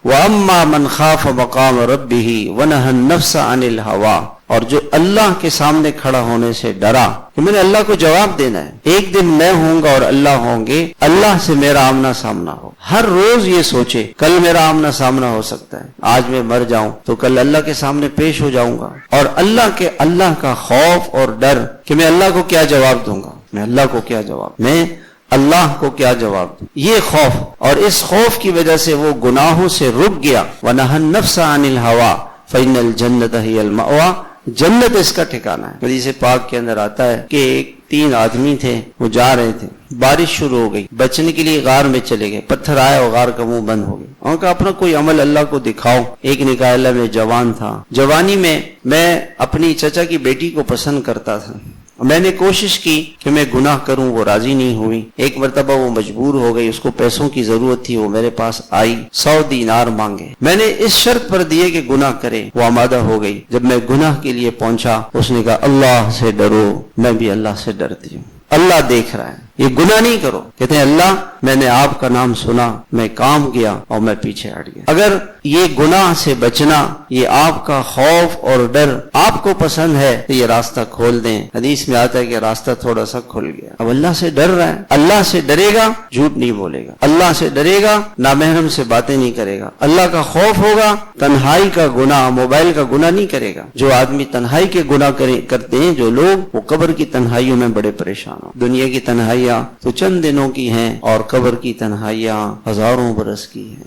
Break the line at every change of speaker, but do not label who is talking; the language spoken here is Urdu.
وَأَمَّا مَنْ خَافَ مَقَامَ رَبِّهِ وَنَهَى النَّفْسَ عَنِ الْهَوَىٰ، اور جو اللہ کے سامنے کھڑا ہونے سے ڈرا کہ میں نے اللہ کو جواب دینا ہے، ایک دن میں ہوں گا اور اللہ ہوں گے، اللہ سے میرا آمنا سامنا ہو. ہر روز یہ سوچے کل میرا آمنا سامنا ہو سکتا ہے، آج میں مر جاؤں تو کل اللہ کے سامنے پیش ہو جاؤں گا، اور اللہ کا خوف اور ڈر کہ میں اللہ کو کیا جواب دوں گا، میں اللہ کو کیا جواب، میں اللہ کو کیا جواب دوں. یہ خوف، اور اس خوف کی وجہ سے وہ گناہوں سے رک گیا. وَنَهَى النَّفْسَ عَنِ الْهَوَىٰ فَإِنَّ الْجَنَّةَ هِيَ الْمَأْوَىٰ، جنت اس کا ٹھکانہ ہے. حدیث پاک کے اندر آتا ہے کہ 3 آدمی تھے، وہ جا رہے تھے، بارش شروع ہو گئی، بچنے کے لیے غار میں چلے گئے، پتھر آئے اور غار کا منہ بند ہو گیا. ان کا اپنا کوئی عمل اللہ کو دکھاؤ. ایک نے کہا اللہ میں جوان تھا، جوانی میں اپنی چچا کی بیٹی کو پسند کرتا تھا، میں نے کوشش کی کہ میں گناہ کروں، وہ راضی نہیں ہوئی. ایک مرتبہ وہ مجبور ہو گئی، اس کو پیسوں کی ضرورت تھی، وہ میرے پاس آئی، 100 دینار مانگے، میں نے اس شرط پر دیے کہ گناہ کرے. وہ آمادہ ہو گئی. جب میں گناہ کے لیے پہنچا، اس نے کہا اللہ سے ڈرو. میں بھی اللہ سے ڈرتی ہوں، اللہ دیکھ رہا ہے، یہ گناہ نہیں کرو. کہتے ہیں اللہ میں نے آپ کا نام سنا، میں کام کیا اور میں پیچھے ہٹ گیا. اگر یہ گناہ سے بچنا، یہ آپ کا خوف اور ڈر آپ کو پسند ہے تو یہ راستہ کھول دیں. حدیث میں آتا ہے کہ راستہ تھوڑا سا کھل گیا. اب اللہ سے ڈر رہا ہے، اللہ سے ڈرے گا، جھوٹ نہیں بولے گا، اللہ سے ڈرے گا، نامحرم سے باتیں نہیں کرے گا، اللہ کا خوف ہوگا، تنہائی کا گناہ، موبائل کا گناہ نہیں کرے گا. جو آدمی تنہائی کے گناہ کرتے ہیں جو لوگ، وہ قبر کی تنہائیوں میں بڑے پریشان ہوں. دنیا کی تنہائیاں تو چند دنوں کی ہیں اور قبر کی تنہائیاں ہزاروں برس کی ہیں.